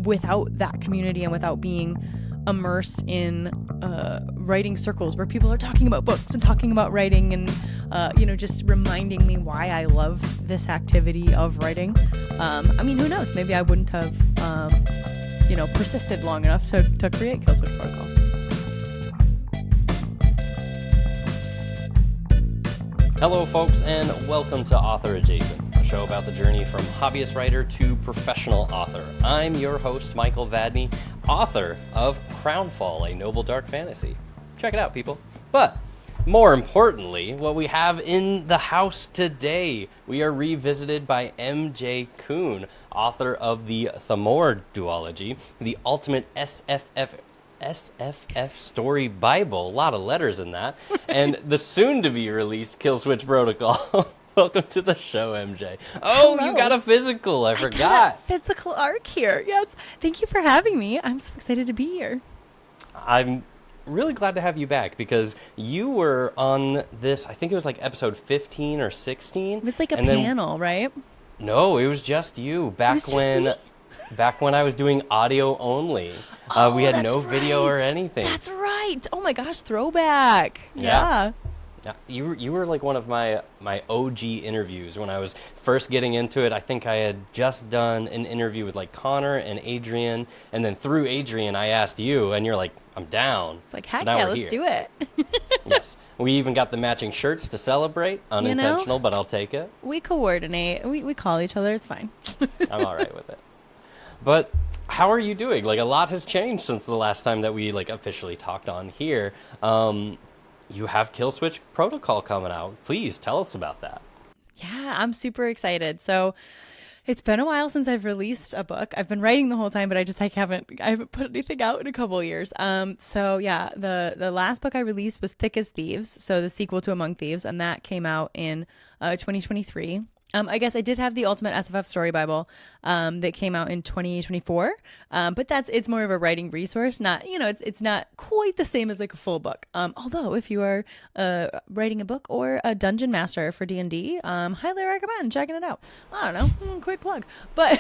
without that community and without being immersed in writing circles where people are talking about books and talking about writing and just reminding me why I love this activity of writing. I mean, who knows? Maybe I wouldn't have persisted long enough to create Killswitch Protocol. Hello folks, and welcome to Author Adjacent, a show about the journey from hobbyist writer to professional author. I'm your host, Michael Vadney, author of Crownfall, a noble dark fantasy. Check it out, people. But more importantly, what we have in the house today, we are revisited by MJ Kuhn, author of the Thamorr Duology, the ultimate SFF Story Bible, a lot of letters in that, and the soon-to-be-released Killswitch Protocol. Welcome to the show, MJ. Oh, hello. You got a physical. I forgot. Got a physical arc here. Yes. Thank you for having me. I'm so excited to be here. I'm really glad to have you back because you were on this, I think it was like episode 15 or 16. It was like a panel, right? No, it was just you. Back when I was doing audio only. We had no video or anything. That's right. Oh my gosh, throwback. Yeah. You were like one of my OG interviews when I was first getting into it. I think I had just done an interview with like Connor and Adrian, and then through Adrian I asked you, and you're like, I'm down. It's like, heck yeah, let's do it. Yes. We even got the matching shirts to celebrate. Unintentional, but I'll take it. We coordinate. We call each other. It's fine. I'm all right with it. But how are you doing? Like, a lot has changed since the last time that we like officially talked on here. You have Killswitch Protocol coming out. Please tell us about that. Yeah, I'm super excited. So it's been a while since I've released a book. I've been writing the whole time, but I haven't put anything out in a couple of years. So yeah, the last book I released was Thick as Thieves, so the sequel to Among Thieves, and that came out in 2023. I guess I did have the Ultimate SFF Story Bible that came out in 2024, but it's more of a writing resource. Not, it's not quite the same as like a full book. Although if you are writing a book or a dungeon master for D&D, highly recommend checking it out. I don't know, quick plug, but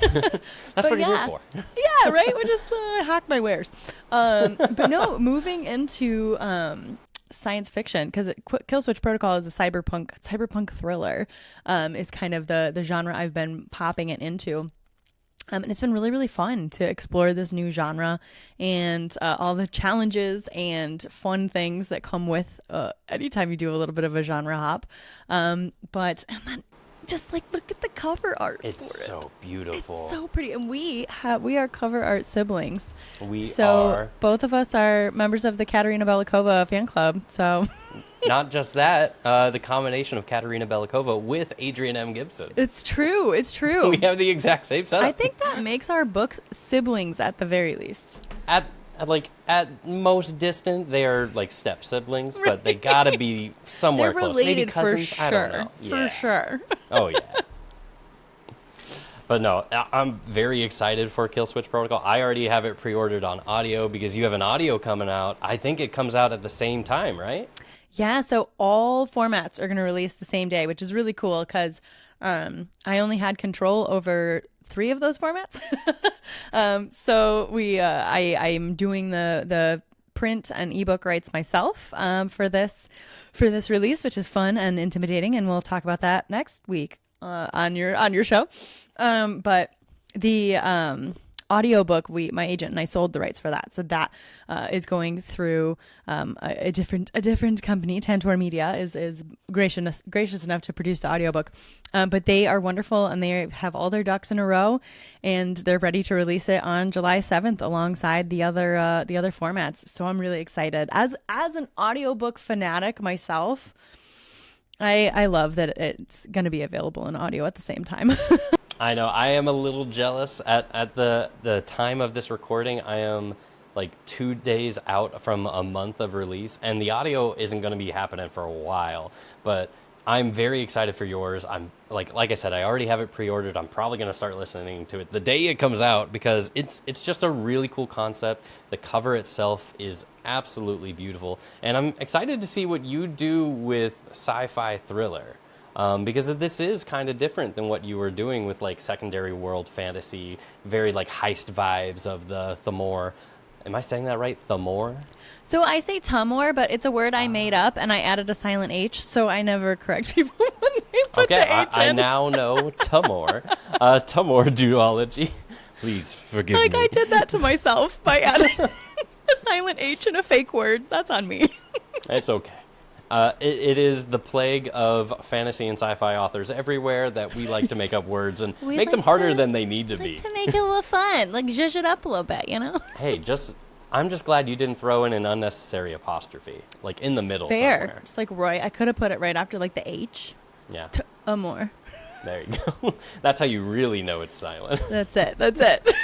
that's what you're here for. Yeah, right. We just hack my wares. But no, moving into science fiction, because Killswitch Protocol is a cyberpunk thriller, is kind of the genre I've been popping it into. And it's been really, really fun to explore this new genre and all the challenges and fun things that come with anytime you do a little bit of a genre hop. And then just like look at the cover art. It's so beautiful. It's so pretty, and we are cover art siblings. We so are. Both of us are members of the Katerina Belikova fan club. So not just that, the combination of Katerina Belikova with Adrian M. Gibson. It's true. We have the exact same setup. I think that makes our books siblings at the very least. At most distant, they are like step siblings, right. But they gotta be somewhere They're close. Related Maybe cousins. For sure. I don't know. For sure. Oh yeah. But no, I'm very excited for Killswitch Protocol. I already have it pre-ordered on audio because you have an audio coming out. I think it comes out at the same time, right? Yeah. So all formats are going to release the same day, which is really cool because I only had control over 3 of those formats. So I'm doing the print and ebook rights myself for this release, which is fun and intimidating, and we'll talk about that next week on your show. But the audiobook, my agent and I sold the rights for that, so that is going through a different company. Tantor Media is gracious enough to produce the audiobook, but they are wonderful and they have all their ducks in a row, and they're ready to release it on July 7th alongside the other formats. So I'm really excited. As an audiobook fanatic myself, I love that it's going to be available in audio at the same time. I know. I am a little jealous. At the time of this recording, I am like 2 days out from a month of release, and the audio isn't going to be happening for a while. But I'm very excited for yours. I'm like I said, I already have it pre-ordered. I'm probably going to start listening to it the day it comes out because it's just a really cool concept. The cover itself is absolutely beautiful, and I'm excited to see what you do with sci-fi thriller. because this is kind of different than what you were doing with like secondary world fantasy, very like heist vibes of the Thamorr. Am I saying that right? Thamorr? So I say Tumor, but it's a word I made up, and I added a silent H, so I never correct people when they put Okay, the H in. I now know Thamorr. Thamorr Duology. Please forgive me. Like, I did that to myself by adding a silent H in a fake word. That's on me. It's okay. It is the plague of fantasy and sci-fi authors everywhere that we like to make up words and make them harder than they need to be. To make it a little fun, like zhuzh it up a little bit, you know? Hey, I'm just glad you didn't throw in an unnecessary apostrophe, like in the middle somewhere. Just like Roy. I could have put it right after like the H. Yeah. Amor. There you go. That's how you really know it's silent. That's it.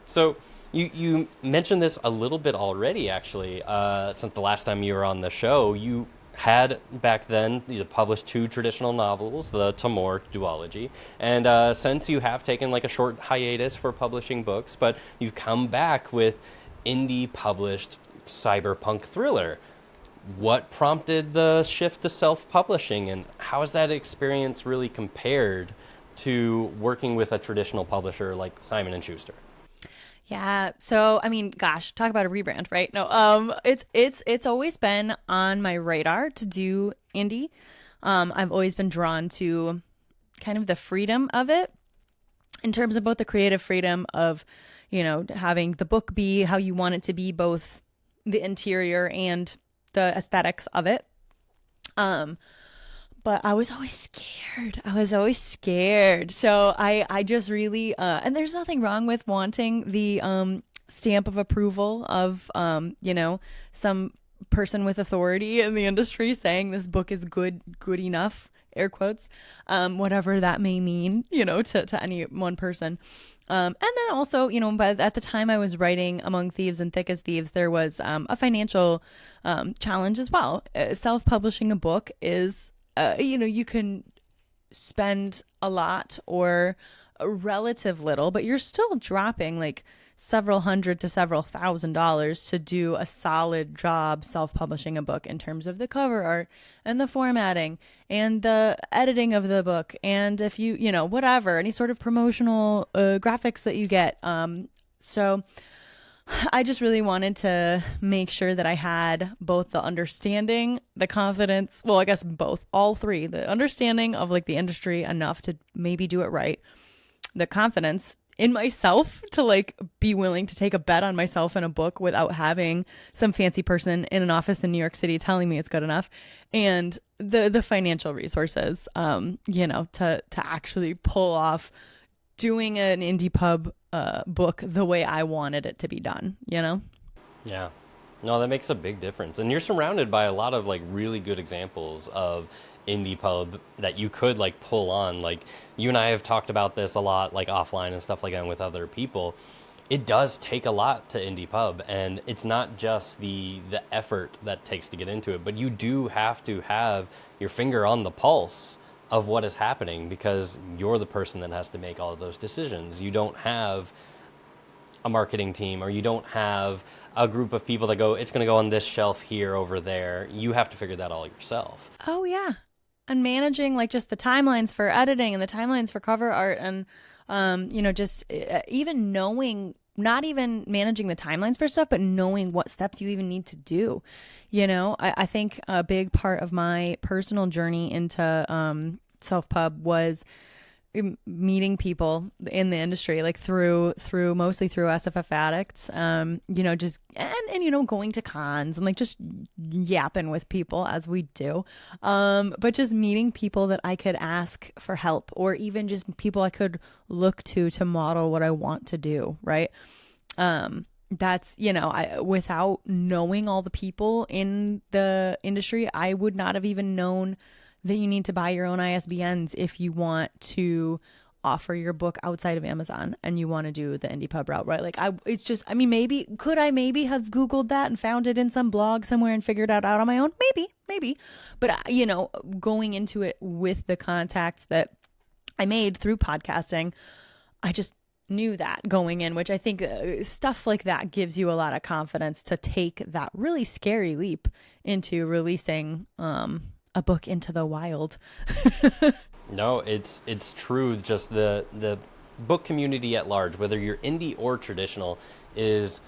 So you mentioned this a little bit already, actually. Since the last time you were on the show, you had back then you published 2 traditional novels, the Thamorr duology, and since you have taken like a short hiatus for publishing books, but you've come back with indie published cyberpunk thriller. What prompted the shift to self-publishing, and how has that experience really compared to working with a traditional publisher like Simon & Schuster? Yeah. So, I mean, gosh, talk about a rebrand, right? No, it's always been on my radar to do indie. I've always been drawn to kind of the freedom of it in terms of both the creative freedom of, you know, having the book be how you want it to be, both the interior and the aesthetics of it. But I was always scared. So I just really, and there's nothing wrong with wanting the stamp of approval of, you know, some person with authority in the industry saying this book is good enough, air quotes, whatever that may mean, you know, to any one person. And then also, you know, but at the time I was writing Among Thieves and Thick as Thieves, there was a financial challenge as well. Self-publishing a book is, you know, you can spend a lot or a relative little, but you're still dropping like several hundred to several $1,000s to do a solid job self-publishing a book in terms of the cover art and the formatting and the editing of the book. And if you know, whatever, any sort of promotional graphics that you get. So I just really wanted to make sure that I had both the understanding, the confidence, well, I guess both, all three, the understanding of like the industry enough to maybe do it right, the confidence in myself to like be willing to take a bet on myself in a book without having some fancy person in an office in New York City telling me it's good enough, and the financial resources, you know, to actually pull off doing an indie pub book the way I wanted it to be done, you know? Yeah. No, that makes a big difference. And you're surrounded by a lot of like really good examples of indie pub that you could like pull on. Like you and I have talked about this a lot, like offline and stuff like that with other people. It does take a lot to indie pub, and it's not just the effort that takes to get into it, but you do have to have your finger on the pulse of what is happening, because you're the person that has to make all of those decisions. You don't have a marketing team, or you don't have a group of people that go, it's going to go on this shelf here, over there. You have to figure that all yourself. Oh, yeah. And managing like just the timelines for editing and the timelines for cover art, and, you know, just even knowing, not even managing the timelines for stuff, but knowing what steps you even need to do. You know, I think a big part of my personal journey into self-pub was meeting people in the industry, like mostly through SFF Addicts, you know, just, and, you know, going to cons and like just yapping with people as we do. But just meeting people that I could ask for help, or even just people I could look to model what I want to do. Right. That's, you know, without knowing all the people in the industry, I would not have even known that you need to buy your own ISBNs if you want to offer your book outside of Amazon and you want to do the indie pub route, right? Like it's just, I mean, could I have Googled that and found it in some blog somewhere and figured it out on my own? Maybe. But, you know, going into it with the contacts that I made through podcasting, I just knew that going in, which I think stuff like that gives you a lot of confidence to take that really scary leap into releasing, a book into the wild. No, it's true. Just the book community at large, whether you're indie or traditional, it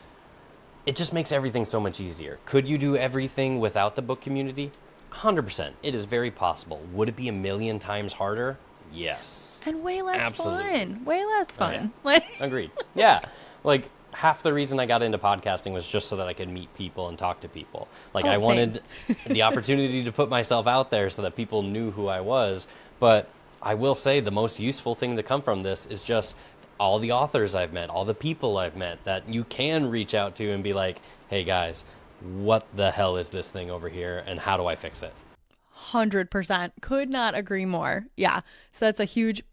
just makes everything so much easier. Could you do everything without the book community? 100%. It is very possible. Would it be a million times harder? Yes. And way less Absolutely. fun. Way less fun. Oh, yeah. Agreed. Yeah. Like, half the reason I got into podcasting was just so that I could meet people and talk to people. Like, I wanted the opportunity to put myself out there so that people knew who I was. But I will say the most useful thing to come from this is just all the authors I've met, all the people I've met that you can reach out to and be like, hey guys, what the hell is this thing over here and how do I fix it? 100%. Could not agree more. Yeah. So that's a huge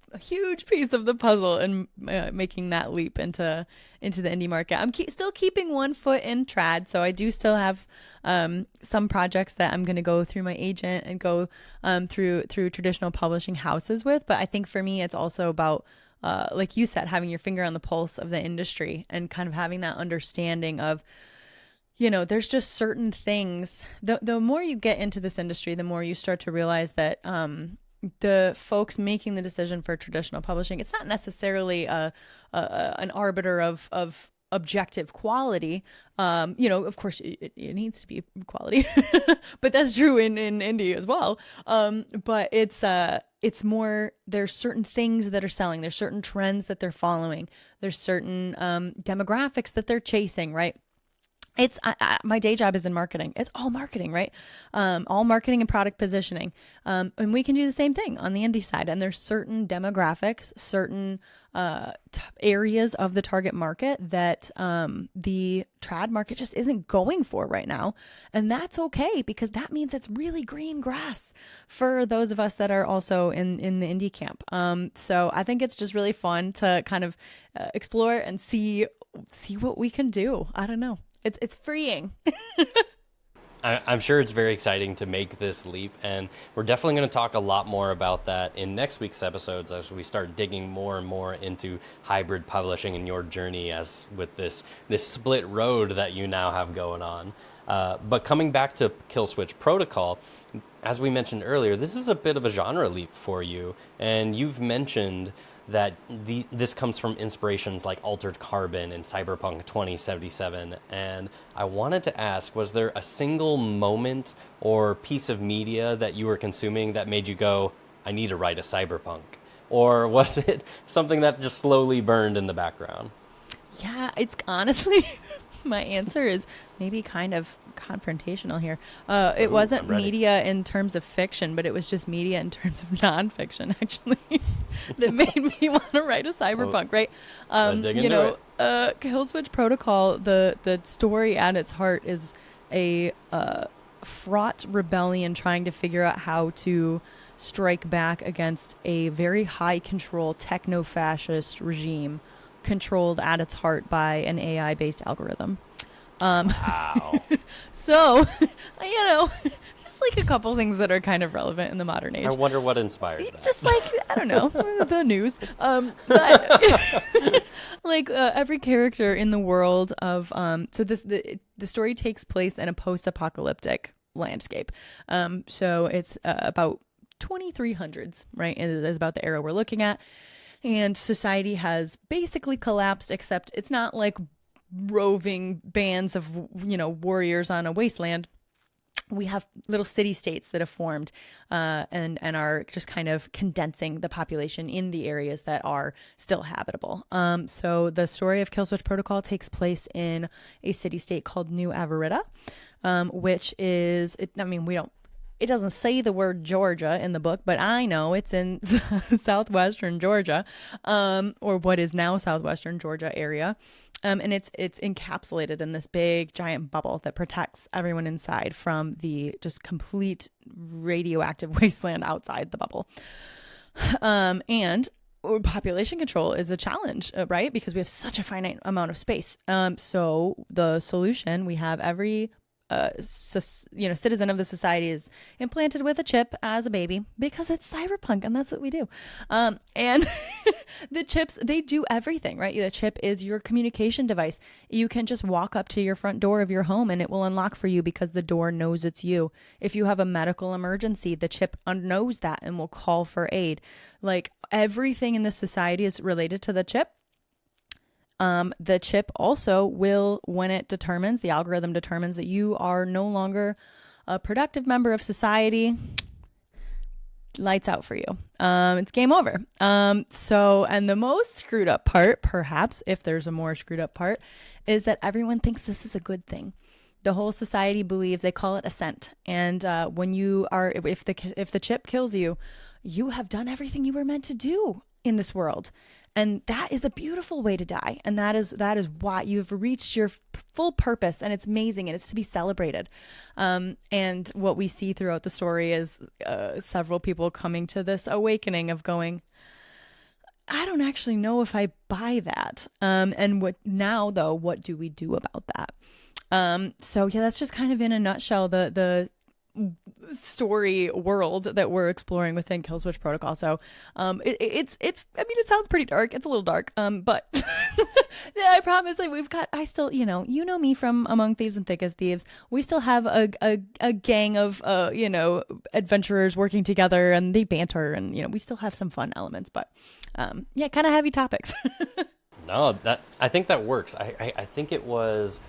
piece of the puzzle in making that leap into the indie market. I'm still keeping one foot in trad, so I do still have some projects that I'm going to go through my agent and go through traditional publishing houses with. But I think for me, it's also about like you said, having your finger on the pulse of the industry and kind of having that understanding of, there's just certain things. The more you get into this industry, the more you start to realize that the folks making the decision for traditional publishing, it's not necessarily an arbiter of objective quality. Of course, it needs to be quality, but that's true in indie as well. But it's more, there's certain things that are selling. There's certain trends that they're following. There's certain demographics that they're chasing, right? It's my day job is in marketing. It's all marketing, right? All marketing and product positioning. And we can do the same thing on the indie side. And there's certain demographics, certain areas of the target market that the trad market just isn't going for right now. And that's okay, because that means it's really green grass for those of us that are also in the indie camp. So I think it's just really fun to kind of explore and see what we can do. I don't know. It's freeing. I'm sure it's very exciting to make this leap, and we're definitely going to talk a lot more about that in next week's episodes as we start digging more and more into hybrid publishing and your journey as with this split road that you now have going on. But coming back to Killswitch Protocol, as we mentioned earlier, this is a bit of a genre leap for you, and you've mentioned that this comes from inspirations like Altered Carbon and Cyberpunk 2077. And I wanted to ask, was there a single moment or piece of media that you were consuming that made you go, I need to write a Cyberpunk? Or was it something that just slowly burned in the background? Yeah, it's honestly, my answer is maybe kind of confrontational here. It wasn't media in terms of fiction, but it was just media in terms of nonfiction, actually, that made me want to write a cyberpunk, right? Killswitch Protocol, the story at its heart is a fraught rebellion trying to figure out how to strike back against a very high control techno-fascist regime controlled at its heart by an AI-based algorithm. Wow. So, just like a couple things that are kind of relevant in the modern age. I wonder what inspires that. Just like, I don't know, the news. But every character in the world of, the story takes place in a post-apocalyptic landscape. So it's about 2300s, right? It is about the era we're looking at. And society has basically collapsed, except it's not like roving bands of, warriors on a wasteland. We have little city-states that have formed and are just kind of condensing the population in the areas that are still habitable. So the story of Killswitch Protocol takes place in a city-state called New Avarita, which is, it doesn't say the word Georgia in the book, but I know it's in southwestern Georgia, or what is now southwestern Georgia area. And it's encapsulated in this big giant bubble that protects everyone inside from the just complete radioactive wasteland outside the bubble. And population control is a challenge, right? Because we have such a finite amount of space. So the solution, we have every citizen of the society is implanted with a chip as a baby because it's cyberpunk and that's what we do. And the chips, they do everything, right? The chip is your communication device. You can just walk up to your front door of your home and it will unlock for you because the door knows it's you. If you have a medical emergency, the chip knows that and will call for aid. Like everything in this society is related to the chip. The chip also will, when it determines, the algorithm determines that you are no longer a productive member of society, lights out for you. It's game over. And the most screwed up part, perhaps, if there's a more screwed up part, is that everyone thinks this is a good thing. The whole society believes, they call it ascent. And when you are, if the chip kills you, you have done everything you were meant to do in this world. And that is a beautiful way to die. And that is why you've reached your full purpose, and it's amazing, and it's to be celebrated. And what we see throughout the story is several people coming to this awakening of going, I don't actually know if I buy that. And what do we do about that? So yeah, that's just kind of in a nutshell the story world that we're exploring within Killswitch Protocol. So it's I mean, it sounds pretty dark. It's a little dark, but yeah, I promise, like, I still, you know me from among Thieves and Thick as Thieves, we still have a gang of adventurers working together, and they banter, and we still have some fun elements, but yeah, kind of heavy topics. No, I think that works. I think it was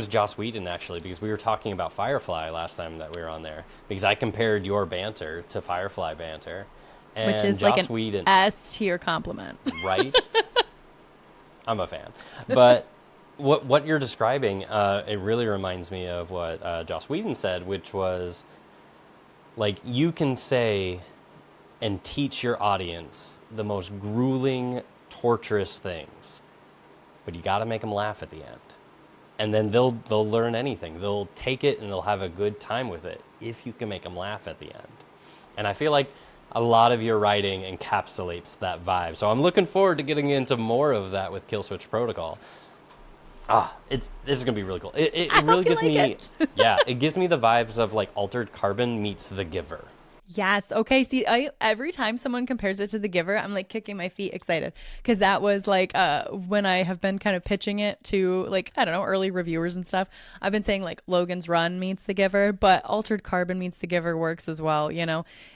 Joss Whedon, actually, because we were talking about Firefly last time that we were on there, because I compared your banter to Firefly banter. And which is Joss like an Whedon, S tier compliment. Right? I'm a fan. But what you're describing, it really reminds me of what Joss Whedon said, which was, like, you can say and teach your audience the most grueling, torturous things, but you got to make them laugh at the end. And then they'll learn anything. They'll take it and they'll have a good time with it if you can make them laugh at the end. And I feel like a lot of your writing encapsulates that vibe. So I'm looking forward to getting into more of that with Killswitch Protocol. This is gonna be really cool. It really gives me yeah, it gives me the vibes of like Altered Carbon meets The Giver. Yes. Okay. See, every time someone compares it to The Giver, I'm like kicking my feet excited, because that was like when I have been kind of pitching it to, like, I don't know, early reviewers and stuff. I've been saying like Logan's Run meets The Giver, but Altered Carbon meets The Giver works as well.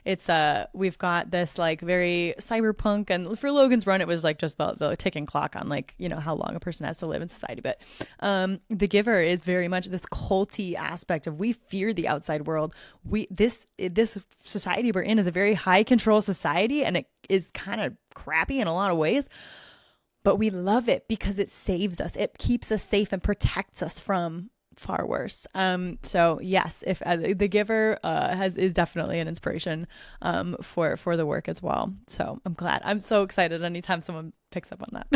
It's we've got this like very cyberpunk, and for Logan's Run it was like just the ticking clock on, like, how long a person has to live in society. But The Giver is very much this culty aspect of, we fear the outside world. This society we're in is a very high control society, and it is kind of crappy in a lot of ways, but we love it because it saves us. It keeps us safe and protects us from far worse. So yes, if The Giver is definitely an inspiration for the work as well. So I'm glad. I'm so excited anytime someone picks up on that.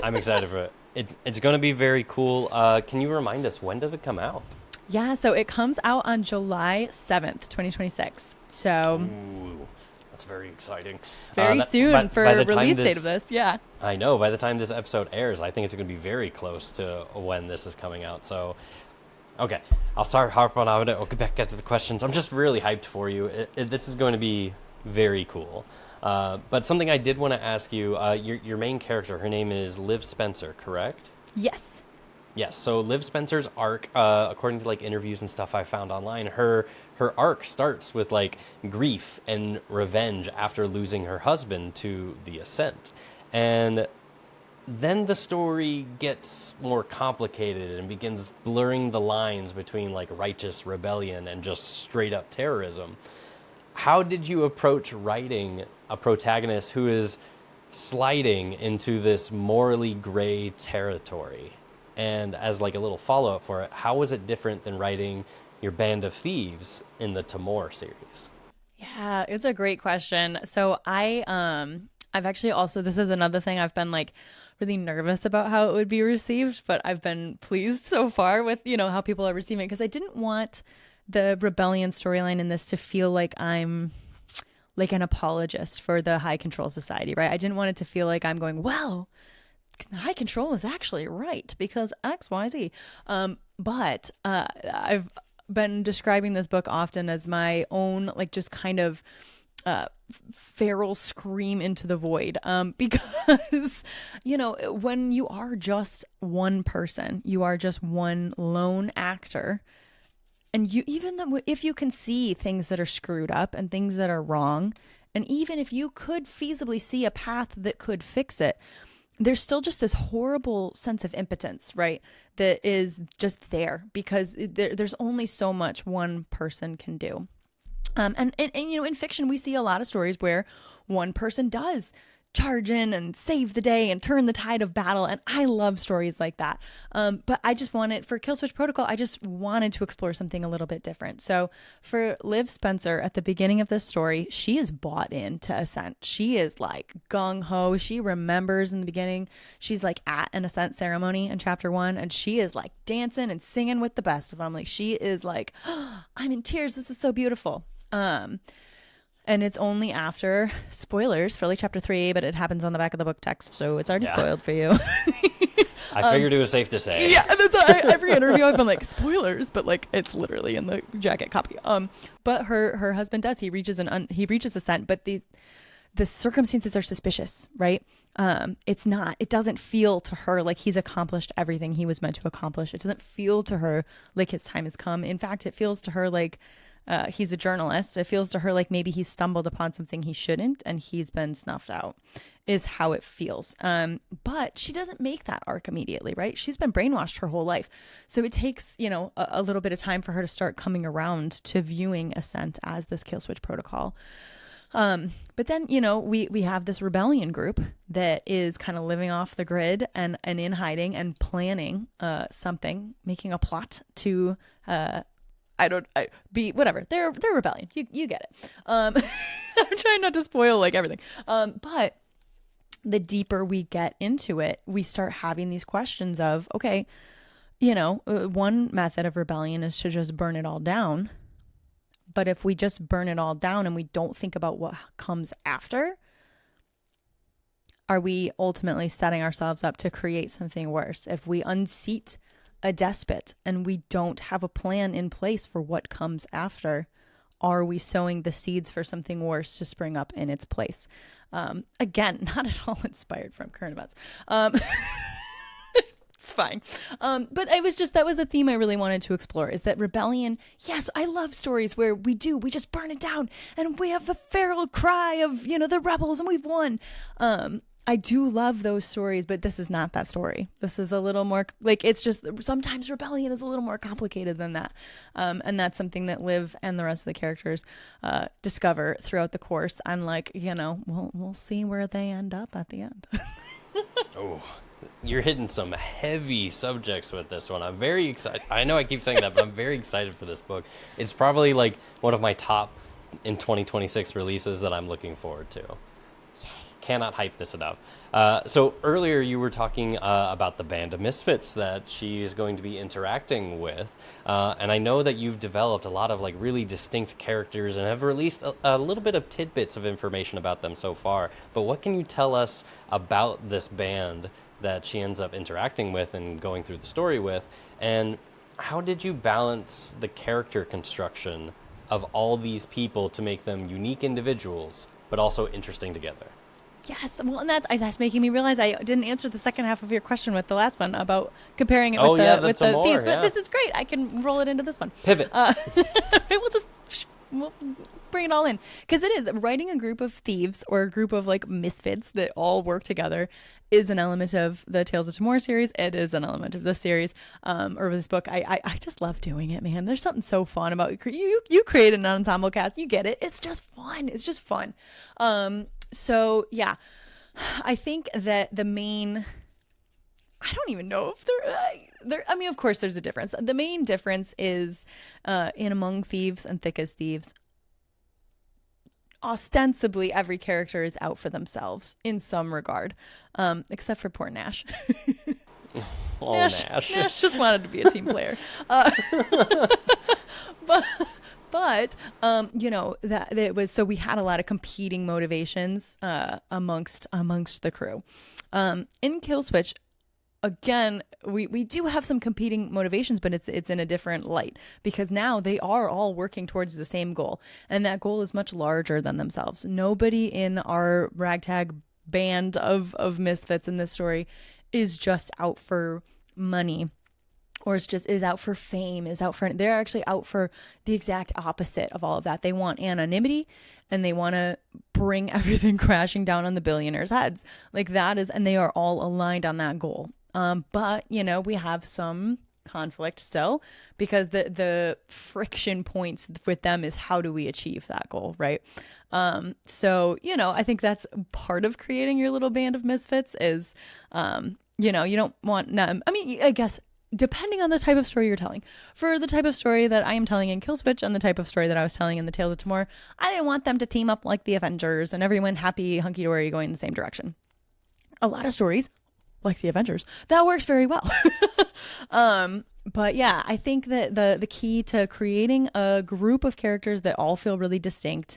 I'm excited for it. It's going to be very cool. Can you remind us, when does it come out? Yeah, so it comes out on July 7th, 2026. So ooh, that's very exciting. It's very soon for the release date of this. Yeah. I know. By the time this episode airs, I think it's going to be very close to when this is coming out. So, okay, I'll start harping on it. I'll get back to the questions. I'm just really hyped for you. This is going to be very cool. But something I did want to ask you, your main character, her name is Liv Spencer, correct? Yes. Yes, so Liv Spencer's arc, according to like interviews and stuff I found online, her arc starts with like grief and revenge after losing her husband to the Ascent. And then the story gets more complicated and begins blurring the lines between like righteous rebellion and just straight up terrorism. How did you approach writing a protagonist who is sliding into this morally gray territory? And as like a little follow-up for it, how was it different than writing your Band of Thieves in the Thamorr series? Yeah, it's a great question. So I've actually also, this is another thing, I've been like really nervous about how it would be received, but I've been pleased so far with, how people are receiving it, because I didn't want the rebellion storyline in this to feel like I'm like an apologist for the high control society, right? I didn't want it to feel like I'm going, well, high control is actually right because X, Y, Z. But I've been describing this book often as my own, like, just kind of feral scream into the void, because when you are just one person, you are just one lone actor, and if you can see things that are screwed up and things that are wrong, and even if you could feasibly see a path that could fix it, there's still just this horrible sense of impotence, right? That is just there because there's only so much one person can do. And in fiction, we see a lot of stories where one person does charge in and save the day and turn the tide of battle. And I love stories like that. But I just wanted, for Killswitch Protocol, I just wanted to explore something a little bit different. So for Liv Spencer, at the beginning of this story, she is bought into Ascent. She is like gung-ho. She remembers in the beginning, she's like at an Ascent ceremony in chapter 1, and she is like dancing and singing with the best of them. Like she is like, oh, I'm in tears. This is so beautiful. And it's only after, spoilers for like chapter 3, but it happens on the back of the book text, so it's already spoiled for you. I figured it was safe to say. Yeah, that's why every interview I've been like, spoilers, but like it's literally in the jacket copy. But her husband does. He reaches Ascent, but the circumstances are suspicious, right? It doesn't feel to her like he's accomplished everything he was meant to accomplish. It doesn't feel to her like his time has come. In fact, it feels to her like he's a journalist. It feels to her like maybe he's stumbled upon something he shouldn't and he's been snuffed out, is how it feels. But she doesn't make that arc immediately, right? She's been brainwashed her whole life. So it takes, a little bit of time for her to start coming around to viewing Ascent as this Killswitch Protocol. But then, we have this rebellion group that is kind of living off the grid and in hiding and planning something, making a plot to whatever. They're rebellion. You get it. I'm trying not to spoil like everything. But the deeper we get into it, we start having these questions of, okay, one method of rebellion is to just burn it all down. But if we just burn it all down and we don't think about what comes after, are we ultimately setting ourselves up to create something worse? If we unseat a despot and we don't have a plan in place for what comes after, are we sowing the seeds for something worse to spring up in its place? Again, not at all inspired from current events. It's fine. But that was a theme I really wanted to explore, is that rebellion. Yes, I love stories where we just burn it down and we have a feral cry of, the rebels and we've won. I do love those stories, but this is not that story. This is a little more like, it's just sometimes rebellion is a little more complicated than that. And that's something that Liv and the rest of the characters discover throughout the course. I'm like, we'll see where they end up at the end. Oh, you're hitting some heavy subjects with this one. I'm very excited. I know I keep saying that, but I'm very excited for this book. It's probably like one of my top in 2026 releases that I'm looking forward to. Cannot hype this enough. So earlier you were talking about the band of misfits that she's going to be interacting with, and I know that you've developed a lot of like really distinct characters and have released a little bit of tidbits of information about them so far. But what can you tell us about this band that she ends up interacting with and going through the story with, and how did you balance the character construction of all these people to make them unique individuals but also interesting together? Yes, well, and that's making me realize I didn't answer the second half of your question with the last one about comparing it with the Thieves. But this is great. I can roll it into this one. Pivot. We'll bring it all in, because it is writing a group of thieves or a group of like misfits that all work together is an element of the Tales of Thamorr series. It is an element of this series, or this book. I just love doing it, man. There's something so fun about you create an ensemble cast. You get it. It's just fun. It's just fun. So yeah, I think that the main, I don't even know if there, I mean, of course there's a difference. The main difference is, in Among Thieves and Thick as Thieves, ostensibly every character is out for themselves in some regard, except for poor Nash. Oh, Nash just wanted to be a team player. But that it was, so we had a lot of competing motivations amongst the crew. In Killswitch, again, we do have some competing motivations, but it's in a different light because now they are all working towards the same goal, and that goal is much larger than themselves. Nobody in our ragtag band of misfits in this story is just out for money, or is out for fame, they're actually out for the exact opposite of all of that. They want anonymity, and they want to bring everything crashing down on the billionaires' heads. Like that is, and they are all aligned on that goal. But we have some conflict still because the friction points with them is how do we achieve that goal, right? So I think that's part of creating your little band of misfits is, you don't want, I guess depending on the type of story you're telling. For the type of story that I am telling in Killswitch and the type of story that I was telling in the Tales of Thamorr, I didn't want them to team up like the Avengers and everyone happy, hunky-dory going in the same direction. A lot of stories, like the Avengers, that works very well. But yeah, I think that the key to creating a group of characters that all feel really distinct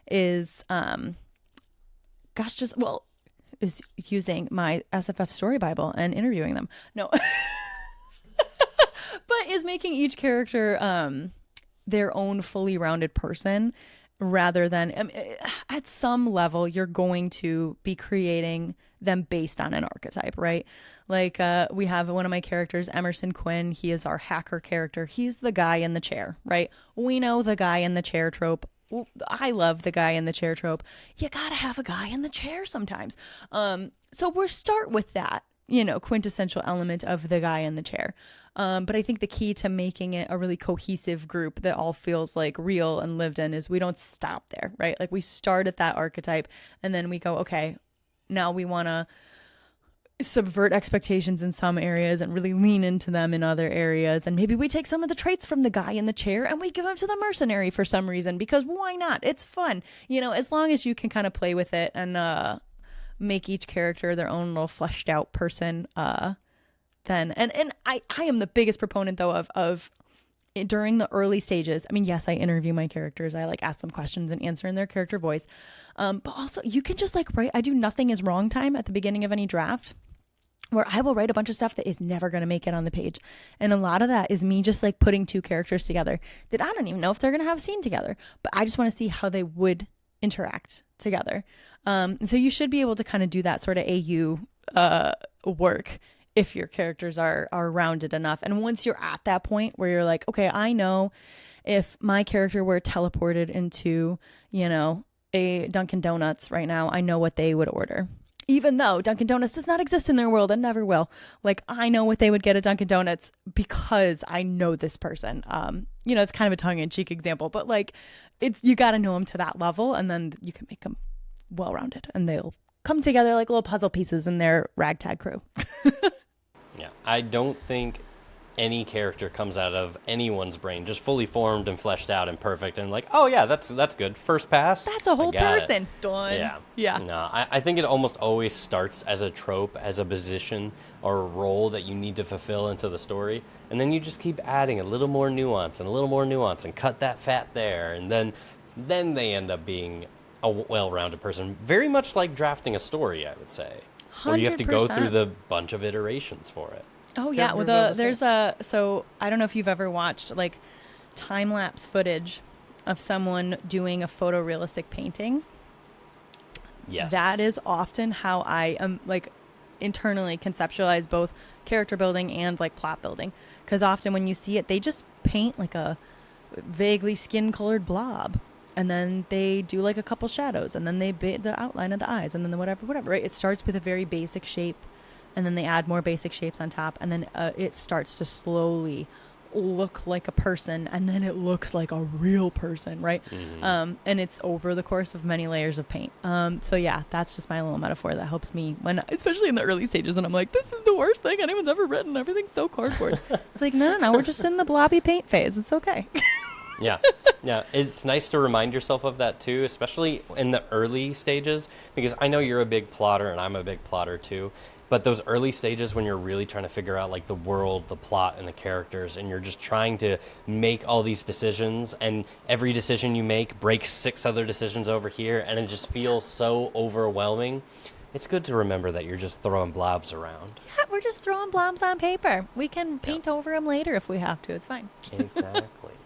is, is using my SFF Story Bible and interviewing them. No. But is making each character their own fully rounded person rather than at some level you're going to be creating them based on an archetype, right? Like we have one of my characters, MJ Kuhn. He is our hacker character. He's the guy in the chair, right? We know the guy in the chair trope. I love the guy in the chair trope. You gotta have a guy in the chair sometimes. So we'll start with that, quintessential element of the guy in the chair. But I think the key to making it a really cohesive group that all feels like real and lived in is we don't stop there, right? Like we start at that archetype and then we go, okay, now we want to subvert expectations in some areas and really lean into them in other areas. And maybe we take some of the traits from the guy in the chair and we give them to the mercenary for some reason, because why not? It's fun. As long as you can kind of play with it and make each character their own little fleshed out person, then I am the biggest proponent though of during the early stages. I mean, yes, I interview my characters. I ask them questions and answer in their character voice. But also you can just write. I do nothing is wrong time at the beginning of any draft, where I will write a bunch of stuff that is never going to make it on the page. And a lot of that is me just putting two characters together that I don't even know if they're going to have a scene together, but I just want to see how they would interact together. And so you should be able to kind of do that sort of AU work if your characters are rounded enough. And once you're at that point where you're like, okay, I know if my character were teleported into, a Dunkin Donuts right now, I know what they would order. Even though Dunkin Donuts does not exist in their world and never will. I know what they would get at Dunkin Donuts because I know this person. It's kind of a tongue-in-cheek example, but you got to know them to that level, and then you can make them well-rounded, and they'll come together like little puzzle pieces in their ragtag crew. Yeah, I don't think any character comes out of anyone's brain just fully formed and fleshed out and perfect and oh yeah, that's good. First pass. That's a whole person. Done. Yeah. No, I think it almost always starts as a trope, as a position or a role that you need to fulfill into the story. And then you just keep adding a little more nuance and a little more nuance and cut that fat there. And then they end up being a well-rounded person. Very much like drafting a story, I would say. 100%. Where you have to go through the bunch of iterations for it. Oh yeah, so I don't know if you've ever watched time-lapse footage of someone doing a photorealistic painting. Yes. That is often how I am internally conceptualize both character building and plot building, because often when you see it, they just paint a vaguely skin-colored blob, and then they do a couple shadows, and then they the outline of the eyes, and then the whatever, right? It starts with a very basic shape, and then they add more basic shapes on top, and then it starts to slowly look like a person, and then it looks like a real person, right? Mm-hmm. And it's over the course of many layers of paint. So yeah, that's just my little metaphor that helps me especially in the early stages, and I'm like, this is the worst thing anyone's ever written. Everything's so cardboard. It's no, we're just in the blobby paint phase. It's okay. Yeah. It's nice to remind yourself of that too, especially in the early stages, because I know you're a big plotter and I'm a big plotter too. But those early stages when you're really trying to figure out the world, the plot, and the characters, and you're just trying to make all these decisions, and every decision you make breaks 6 other decisions over here, and it just feels so overwhelming. it's good to remember that you're just throwing blobs around. Yeah, we're just throwing blobs on paper. We can paint over them later if we have to. It's fine.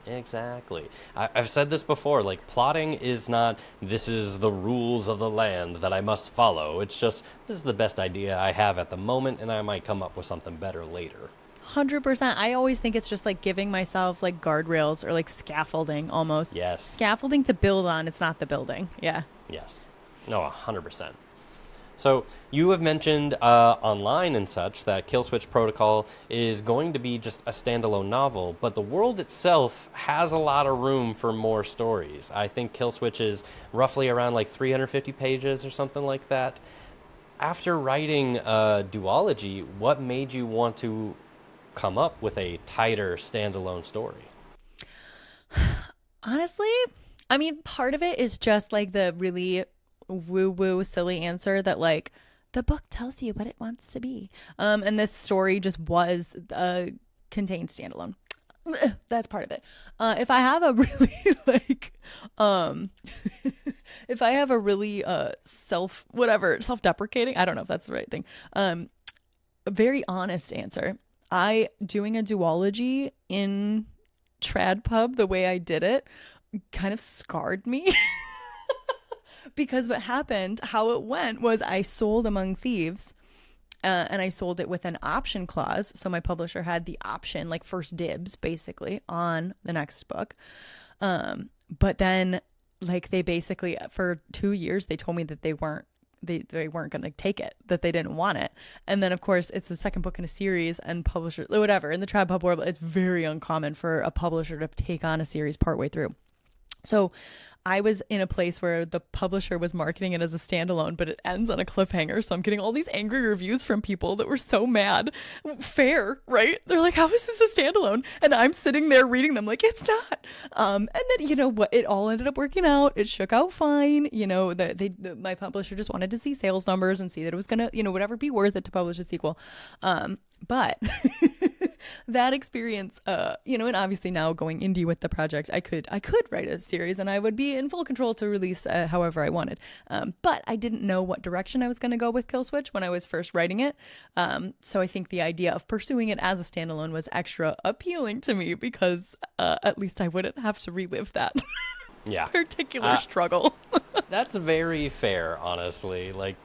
Exactly. I've said this before, like, plotting is not, this is the rules of the land that I must follow. It's just, this is the best idea I have at the moment, and I might come up with something better later. 100%. I always think it's just like giving myself like guardrails or like scaffolding almost. Yes. Scaffolding to build on. It's not the building. Yeah. Yes. No, 100%. So you have mentioned online and such that Killswitch Protocol is going to be just a standalone novel, but the world itself has a lot of room for more stories. I think Killswitch is roughly around like 350 pages or something like that. After writing Duology, what made you want to come up with a tighter standalone story? Honestly, I mean, part of it is just like the really woo-woo silly answer that like the book tells you what it wants to be. And this story just was contained standalone. That's part of it. If I have a really like if I have a really self-deprecating, I don't know if that's the right thing. A very honest answer. Doing a duology in TradPub the way I did it kind of scarred me. Because what happened, how it went was I sold Among Thieves and I sold it with an option clause. So my publisher had the option, like first dibs basically on the next book. But then like they basically for 2 years, they told me that they weren't going to take it, that they didn't want it. And then of course it's the second book in a series and publisher, whatever, in the TradPub world, it's very uncommon for a publisher to take on a series partway through. So I was in a place where the publisher was marketing it as a standalone, but it ends on a cliffhanger. So I'm getting all these angry reviews from people that were so mad. Fair, right? They're like, how is this a standalone? And I'm sitting there reading them like, it's not. And then, you know what? It all ended up working out. It shook out fine. You know, my publisher just wanted to see sales numbers and see that it was going to, you know, whatever be worth it to publish a sequel. But that experience, you know, and obviously now going indie with the project, I could write a series and I would be in full control to release however I wanted. But I didn't know what direction I was going to go with Killswitch when I was first writing it. So I think the idea of pursuing it as a standalone was extra appealing to me because at least I wouldn't have to relive that particular struggle. That's very fair, honestly. Like,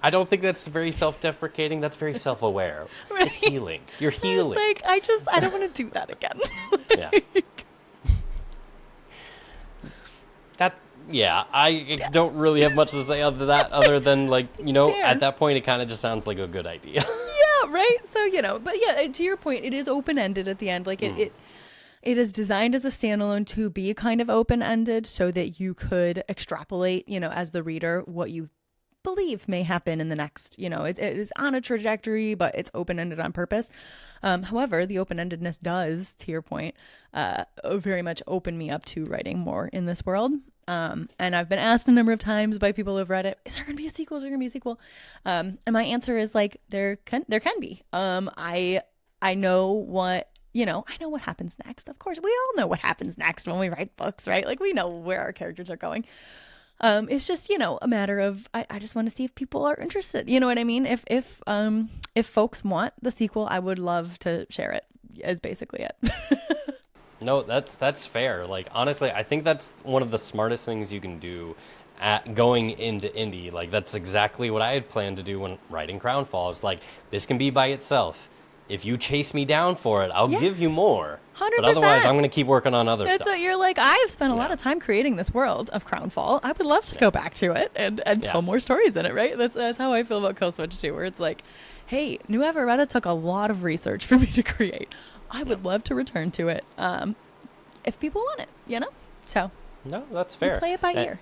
I don't think that's very self-deprecating. That's very self-aware. Right. It's healing. You're healing. Like, I don't want to do that again. I don't really have much to say other than like, you know, Fair. At that point, it kind of just sounds like a good idea. Yeah, right? So, you know, but yeah, to your point, it is open-ended at the end. Like, it is designed as a standalone to be kind of open-ended so that you could extrapolate, you know, as the reader, what you believe may happen in the next, you know, it is on a trajectory, but it's open-ended on purpose. However, the open-endedness does, to your point, very much open me up to writing more in this world. And I've been asked a number of times by people who have read it, is there going to be a sequel? Is there going to be a sequel? And my answer is like, there can be. I know what, you know, I know what happens next. Of course, we all know what happens next when we write books, right? Like we know where our characters are going. It's just, you know, a matter of, I just want to see if people are interested. You know what I mean? If folks want the sequel, I would love to share it, is basically it. No, that's fair. Like, honestly, I think that's one of the smartest things you can do at going into indie. Like, that's exactly what I had planned to do when writing Crownfall. It's like, this can be by itself. If you chase me down for it, I'll give you more. 100%. But otherwise, I'm going to keep working on other stuff. That's what you're like. I've spent a lot of time creating this world of Crownfall. I would love to go back to it and tell more stories in it, right? That's how I feel about Killswitch too, where it's like, hey, New Everetta took a lot of research for me to create. I would love to return to it if people want it, you know? So no, that's fair. Play it by ear.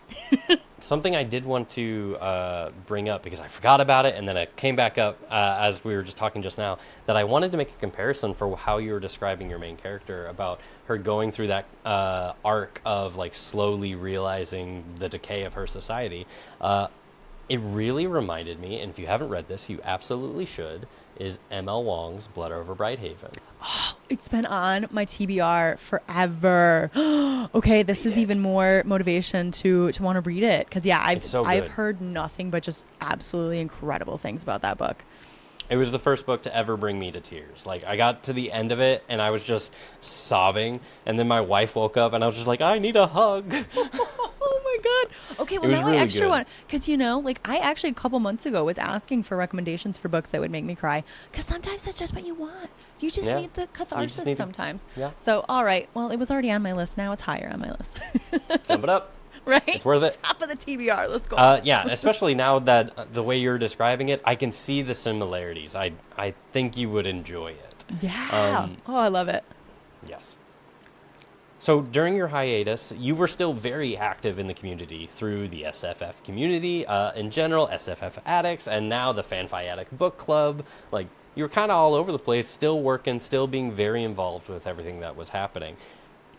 Something I did want to bring up, because I forgot about it, and then it came back up as we were just talking just now, that I wanted to make a comparison for how you were describing your main character, about her going through that arc of like slowly realizing the decay of her society. It really reminded me, and if you haven't read this, you absolutely should, is M.L. Wong's Blood Over Brighthaven. It's been on my TBR forever. Okay, this is even more motivation to want to read it, because I've heard nothing but just absolutely incredible things about that book. It was the first book to ever bring me to tears. Like, I got to the end of it and I was just sobbing, and then my wife woke up and I was just like, I need a hug. Oh my god. Okay, well, now really I extra want, because like I actually a couple months ago was asking for recommendations for books that would make me cry, because sometimes that's just what you want. You just need the catharsis sometimes. So all right, well, it was already on my list. Now it's higher on my list. Jump it up. Right? It's worth it. Top of the TBR. Let's go. Yeah, especially now that the way you're describing it, I can see the similarities. I think you would enjoy it. Yeah. I love it. Yes. So during your hiatus, you were still very active in the community through the SFF community in general, SFF Addicts, and now the Fan-Fi Addict Book Club. Like, you were kind of all over the place, still working, still being very involved with everything that was happening.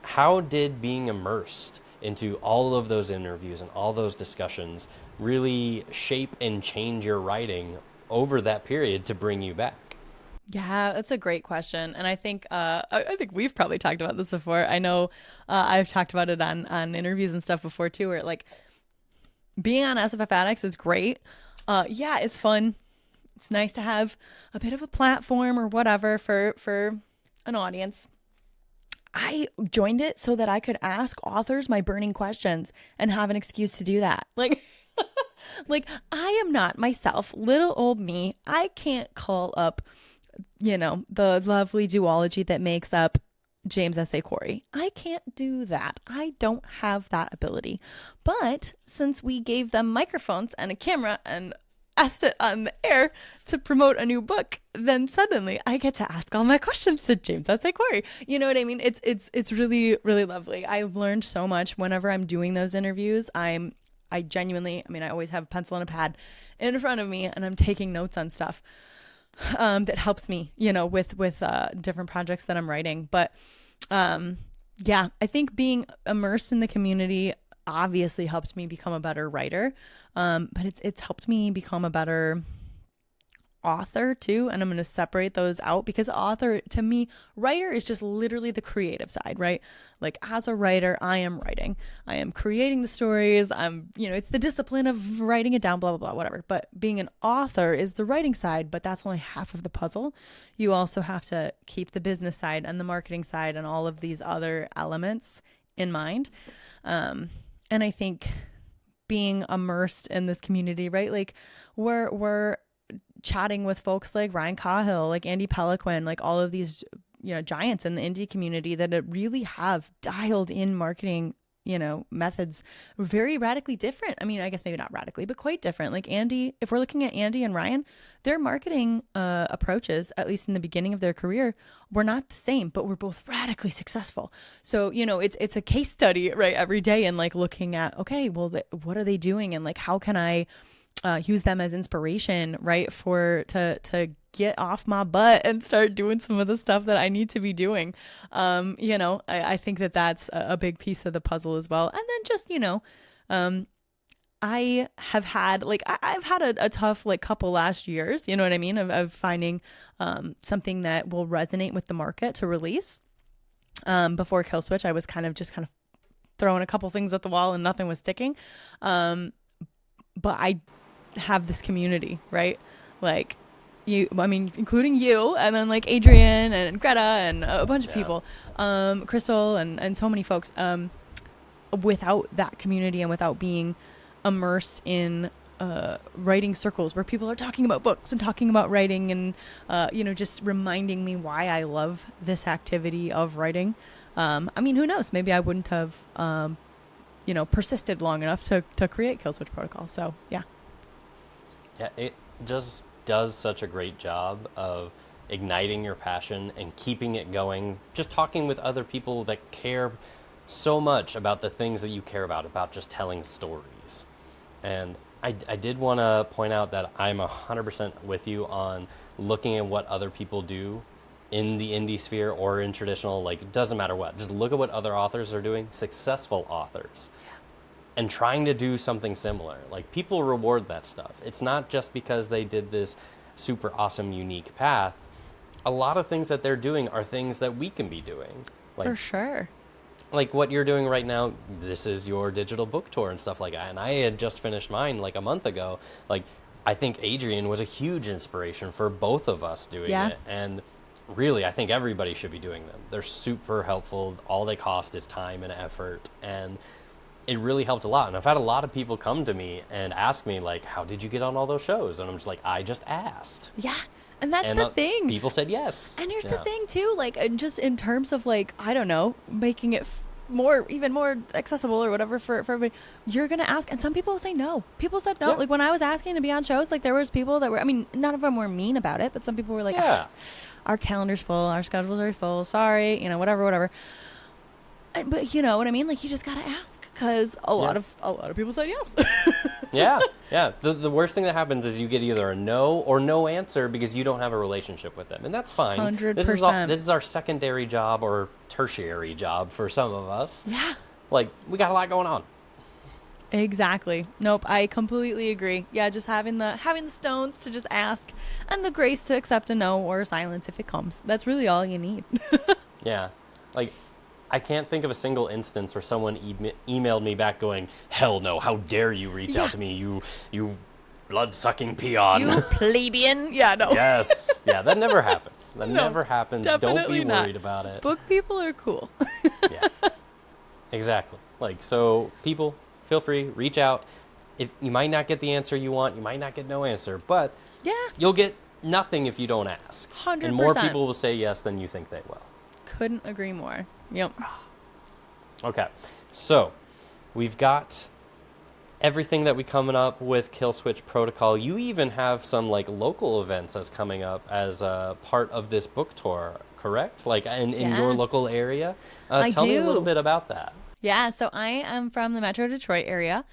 How did being immersed into all of those interviews and all those discussions really shape and change your writing over that period to bring you back? Yeah, that's a great question. And I think we've probably talked about this before. I know I've talked about it on interviews and stuff before too, where like being on SFF Addicts is great. Yeah, it's fun. It's nice to have a bit of a platform or whatever for an audience. I joined it so that I could ask authors my burning questions and have an excuse to do that. Like, like I am not myself, little old me. I can't call up, the lovely duology that makes up James S.A. Corey. I can't do that. I don't have that ability. But since we gave them microphones and a camera and asked it on the air to promote a new book, then suddenly I get to ask all my questions to James S.A. Corey. You know what I mean? It's really, really lovely. I've learned so much whenever I'm doing those interviews. I genuinely, I always have a pencil and a pad in front of me, and I'm taking notes on stuff that helps me, with different projects that I'm writing. But yeah, I think being immersed in the community obviously helped me become a better writer. But it's helped me become a better author too. And I'm going to separate those out, because author, to me, writer is just literally the creative side, right? Like, as a writer, I am writing, I am creating the stories. It's the discipline of writing it down, blah, blah, blah, whatever. But being an author is the writing side, but that's only half of the puzzle. You also have to keep the business side and the marketing side and all of these other elements in mind. And I think being immersed in this community, right? Like, we're chatting with folks like Ryan Cahill, like Andy Peliquin, like all of these, giants in the indie community that really have dialed in marketing, methods very radically different. I guess maybe not radically, but quite different. Like Andy, if we're looking at Andy and Ryan, their marketing approaches, at least in the beginning of their career, were not the same, but were both radically successful. So, it's a case study, right, every day, and like looking at, okay, well, what are they doing? And like, how can I use them as inspiration, right, to get off my butt and start doing some of the stuff that I need to be doing. I think that's a big piece of the puzzle as well. And then just, I have had, like, I've had a tough, like, couple last years, you know what I mean, of finding something that will resonate with the market to release. Before Killswitch, I was kind of throwing a couple things at the wall and nothing was sticking. But I have this community, right? Like, including you, and then like Adrian and Greta and a bunch of people, Crystal and so many folks. Without that community and without being immersed in writing circles where people are talking about books and talking about writing and just reminding me why I love this activity of writing. Who knows? Maybe I wouldn't have persisted long enough to create Killswitch Protocol. So yeah. Yeah, it just does such a great job of igniting your passion and keeping it going. Just talking with other people that care so much about the things that you care about just telling stories. And I did want to point out that I'm 100% with you on looking at what other people do in the indie sphere or in traditional, like, it doesn't matter what. Just look at what other authors are doing, successful authors, and trying to do something similar. Like, people reward that stuff. It's not just because they did this super awesome, unique path. a lot of things that they're doing are things that we can be doing. Like, For sure. like what you're doing right now, this is your digital book tour and stuff like that. And I had just finished mine like a month ago. Like, I think Adrian was a huge inspiration for both of us doing it. And really, I think everybody should be doing them. They're super helpful. All they cost is time and effort. And it really helped a lot. And I've had a lot of people come to me and ask me, like, how did you get on all those shows? And I'm just like, I just asked. Yeah. And that's the thing. People said yes. And here's the thing, too. Like, just in terms of, like, I don't know, making it even more accessible or whatever for everybody, you're going to ask. And some people say no. People said no. Yeah. Like, when I was asking to be on shows, like, there was people that were, I mean, none of them were mean about it, but some people were like, our calendar's full, our schedules are full, sorry, you know, whatever. But you know what I mean? Like, you just got to ask. Because a lot of people said yes. yeah. The worst thing that happens is you get either a no or no answer because you don't have a relationship with them, and that's fine. 100%. This is our secondary job or tertiary job for some of us. Yeah. Like, we got a lot going on. Exactly. Nope. I completely agree. Yeah, just having the stones to just ask, and the grace to accept a no or silence if it comes. That's really all you need. Yeah. Like, I can't think of a single instance where someone emailed me back going, hell no, how dare you reach out to me, you blood-sucking peon. You plebeian. Yeah, no. Yes. Yeah, that never happens. Never happens. Don't be worried about it. Book people are cool. Yeah. Exactly. Like, so people, feel free, reach out. If you might not get the answer you want, you might not get no answer, but you'll get nothing if you don't ask. 100%. And more people will say yes than you think they will. Couldn't agree more. Yep. Okay, so we've got everything that we coming up with Killswitch Protocol. You even have some like local events that's coming up as a part of this book tour, correct? Like in your local area. Tell me a little bit about that. Yeah, so I am from the Metro Detroit area.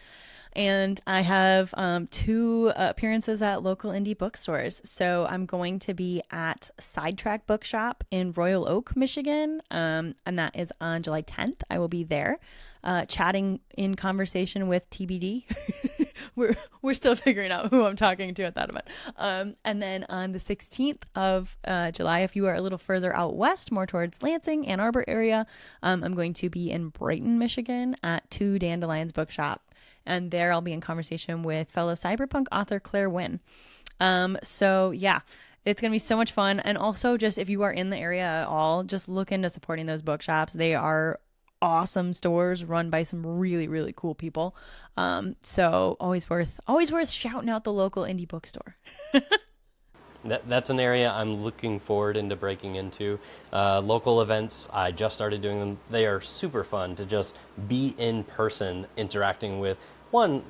And I have 2 appearances at local indie bookstores. So I'm going to be at Sidetrack Bookshop in Royal Oak, Michigan. And that is on July 10th. I will be there chatting in conversation with TBD. We're still figuring out who I'm talking to at that event. And then on the 16th of July, if you are a little further out west, more towards Lansing, Ann Arbor area, I'm going to be in Brighton, Michigan at 2 Dandelions Bookshop. And there I'll be in conversation with fellow Cyberpunk author Claire Wynn. So yeah, it's going to be so much fun. And also just if you are in the area at all, just look into supporting those bookshops. They are awesome stores run by some really, really cool people. So always worth shouting out the local indie bookstore. That's an area I'm looking forward into breaking into. Local events, I just started doing them. They are super fun to just be in person interacting with,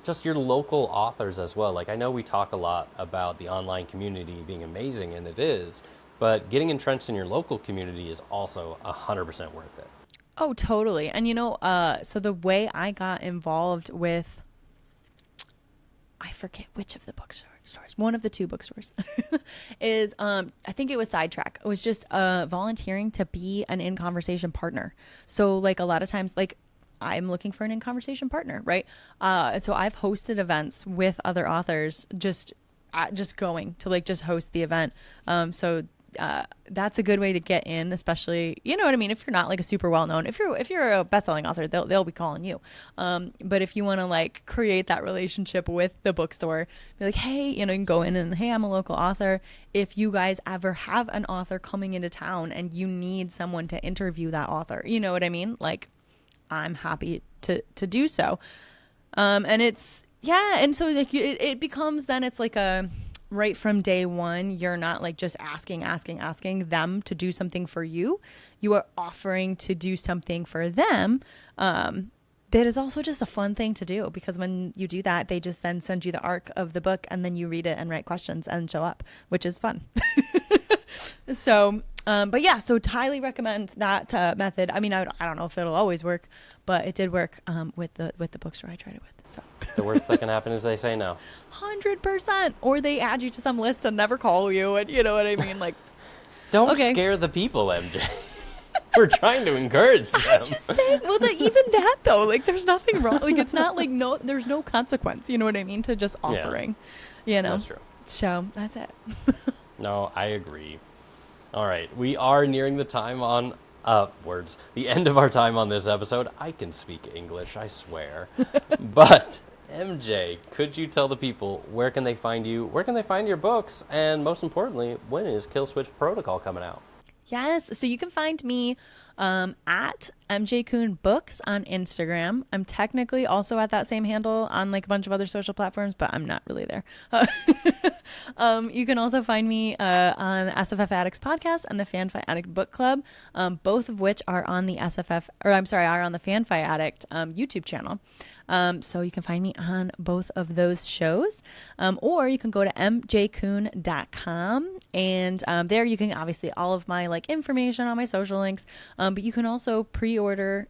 just your local authors as well. Like, I know we talk a lot about the online community being amazing, and it is, but getting entrenched in your local community is also 100% worth it. Oh, totally. And, you know, so the way I got involved with, I forget which of the bookstores, one of the 2 bookstores, is I think it was Sidetrack. It was just volunteering to be an in-conversation partner. So, like, a lot of times, like, I'm looking for an in-conversation partner, right? And so I've hosted events with other authors, just going to, like, just host the event. So that's a good way to get in, especially, you know what I mean? If you're not like a super well-known, if you're a best-selling author, they'll be calling you. But if you want to like create that relationship with the bookstore, be like, hey, you know, you can go in and, hey, I'm a local author. If you guys ever have an author coming into town and you need someone to interview that author, you know what I mean? Like, I'm happy to do so. And it's, yeah. And so like it becomes, then it's like right from day one, you're not like just asking them to do something for you. You are offering to do something for them. That is also just a fun thing to do, because when you do that, they just then send you the arc of the book and then you read it and write questions and show up, which is fun. So, but yeah, so highly recommend that method. I mean, I don't know if it'll always work, but it did work with the bookstore I tried it with. So the worst that can happen is they say no. 100%, or they add you to some list and never call you, and you know what I mean. Like, don't scare the people, MJ. We're trying to encourage them. I'm just saying. Well, even that though, like, there's nothing wrong. Like, it's not like there's no consequence. You know what I mean? To just offering. Yeah. You know. That's true. So that's it. No, I agree. All right, we are nearing the time on the end of our time on this episode. I can speak English, I swear. But MJ, could you tell the people where can they find you, where can they find your books, and most importantly, when is Killswitch Protocol coming out? Yes, so you can find me at MJ Kuhn Books on Instagram. I'm technically also at that same handle on like a bunch of other social platforms, but I'm not really there. You can also find me on SFF Addicts podcast and the Fan-Fi Addict Book Club, both of which are on the are on the Fan-Fi Addict YouTube channel. So you can find me on both of those shows, or you can go to mjkuhn.com, and there you can obviously all of my like information on my social links, but you can also pre-order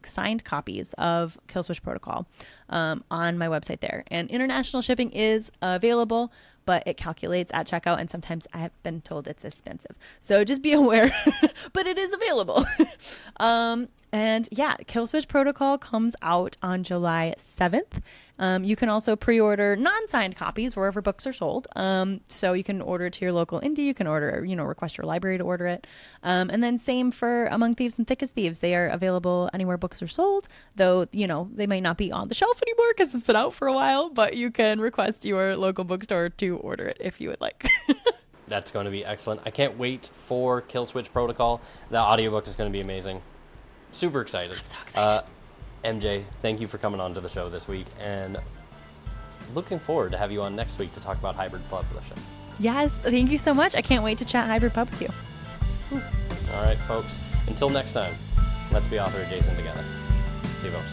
signed copies of Killswitch Protocol on my website there. And international shipping is available, but it calculates at checkout, and sometimes I have been told it's expensive. So just be aware, but it is available. And yeah, Killswitch Protocol comes out on July 7th. You can also pre-order non-signed copies wherever books are sold. So you can order it to your local indie. You can order, request your library to order it. And then same for Among Thieves and Thick as Thieves. They are available anywhere books are sold, though, they might not be on the shelf anymore because it's been out for a while, but you can request your local bookstore to order it if you would like. That's going to be excellent. I can't wait for Killswitch Protocol. The audiobook is going to be amazing. Super excited. I'm so excited. MJ, thank you for coming on to the show this week, and looking forward to have you on next week to talk about hybrid publishing. Yes, thank you so much. I can't wait to chat hybrid pub with you. Whew. All right, folks. Until next time, let's be author adjacent together. See you, folks.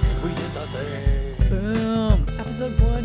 And we did the thing. Boom. Episode 1.